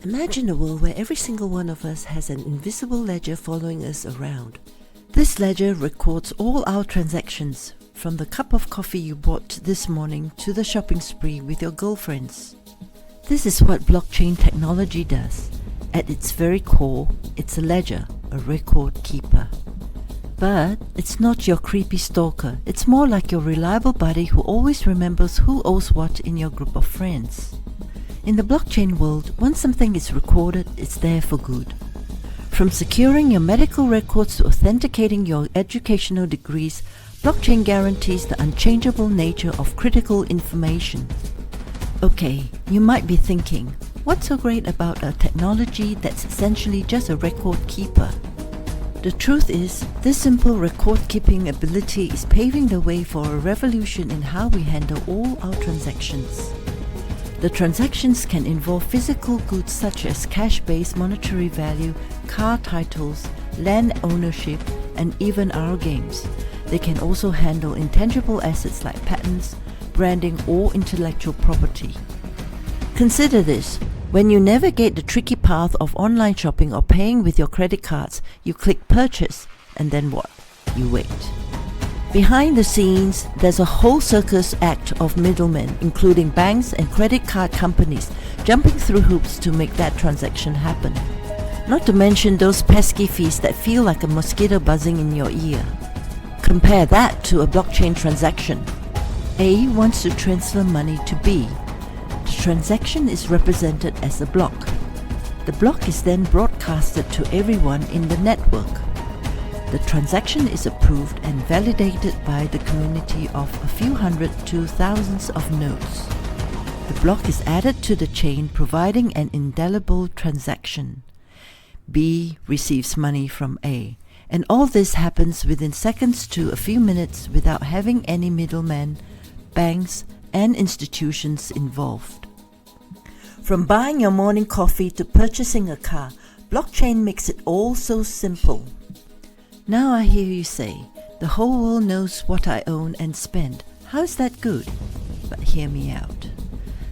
Imagine a world where every single one of us has an invisible ledger following us around. This ledger records all our transactions, from the cup of coffee you bought this morning to the shopping spree with your girlfriends. This is what blockchain technology does. At its very core, it's a ledger, a record keeper. But it's not your creepy stalker. It's more like your reliable buddy who always remembers who owes what in your group of friends. In the blockchain world, once something is recorded, it's there for good. From securing your medical records to authenticating your educational degrees, blockchain guarantees the unchangeable nature of critical information. Okay, you might be thinking, what's so great about a technology that's essentially just a record keeper? The truth is, this simple record-keeping ability is paving the way for a revolution in how we handle all our transactions. The transactions can involve physical goods such as cash-based monetary value, car titles, land ownership, and even our games. They can also handle intangible assets like patents, branding, or intellectual property. Consider this. When you navigate the tricky path of online shopping or paying with your credit cards, you click purchase, and then what? You wait. Behind the scenes, there's a whole circus act of middlemen, including banks and credit card companies, jumping through hoops to make that transaction happen. Not to mention those pesky fees that feel like a mosquito buzzing in your ear. Compare that to a blockchain transaction. A wants to transfer money to B. The transaction is represented as a block. The block is then broadcasted to everyone in the network. The transaction is approved and validated by the community of a few hundred to thousands of nodes. The block is added to the chain, providing an indelible transaction. B receives money from A, and all this happens within seconds to a few minutes without having any middlemen, banks, and institutions involved. From buying your morning coffee to purchasing a car, blockchain makes it all so simple. Now I hear you say, the whole world knows what I own and spend. How is that good? But hear me out.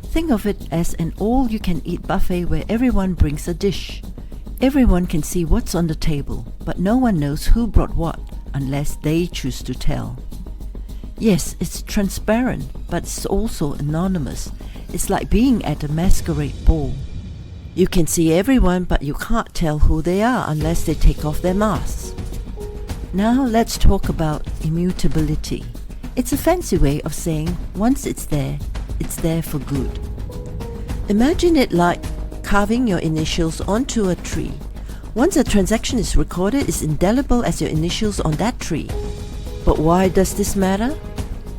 Think of it as an all-you-can-eat buffet where everyone brings a dish. Everyone can see what's on the table, but no one knows who brought what unless they choose to tell. Yes, it's transparent, but it's also anonymous. It's like being at a masquerade ball. You can see everyone, but you can't tell who they are unless they take off their masks. Now let's talk about immutability. It's a fancy way of saying once it's there for good. Imagine it like carving your initials onto a tree. Once a transaction is recorded, it's indelible as your initials on that tree. But why does this matter?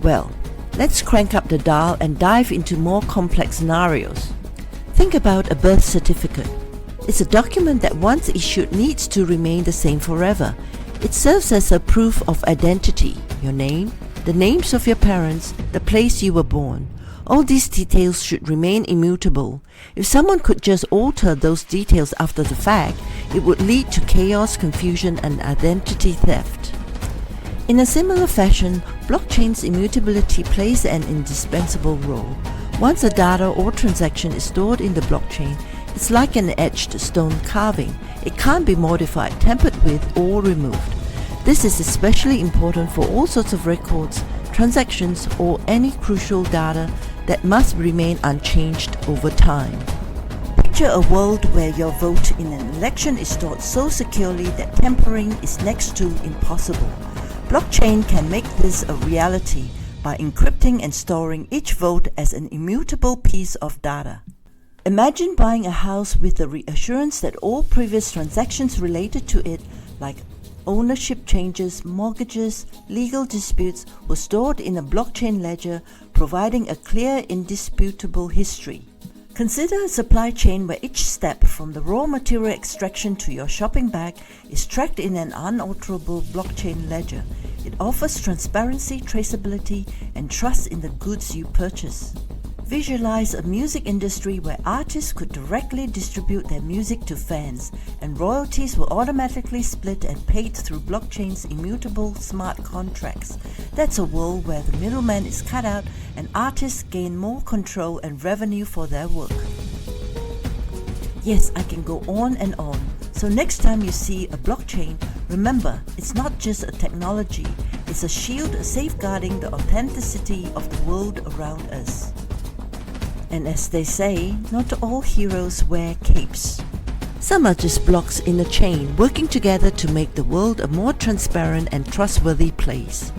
Well, let's crank up the dial and dive into more complex scenarios. Think about a birth certificate. It's a document that once issued needs to remain the same forever. It serves as a proof of identity, your name, the names of your parents, the place you were born. All these details should remain immutable. If someone could just alter those details after the fact, it would lead to chaos, confusion, and identity theft. In a similar fashion, blockchain's immutability plays an indispensable role. Once a data or transaction is stored in the blockchain, it's like an etched stone carving. It can't be modified, tampered with, or removed. This is especially important for all sorts of records, transactions, or any crucial data that must remain unchanged over time. Picture a world where your vote in an election is stored so securely that tampering is next to impossible. Blockchain can make this a reality by encrypting and storing each vote as an immutable piece of data. Imagine buying a house with the reassurance that all previous transactions related to it, like ownership changes, mortgages, legal disputes, were stored in a blockchain ledger, providing a clear, indisputable history. Consider a supply chain where each step from the raw material extraction to your shopping bag is tracked in an unalterable blockchain ledger. It offers transparency, traceability, and trust in the goods you purchase. Visualize a music industry where artists could directly distribute their music to fans, and royalties were automatically split and paid through blockchain's immutable smart contracts. That's a world where the middleman is cut out and artists gain more control and revenue for their work. Yes, I can go on and on. So next time you see a blockchain, remember, it's not just a technology, it's a shield safeguarding the authenticity of the world around us. And as they say, not all heroes wear capes. Some are just blocks in a chain working together to make the world a more transparent and trustworthy place.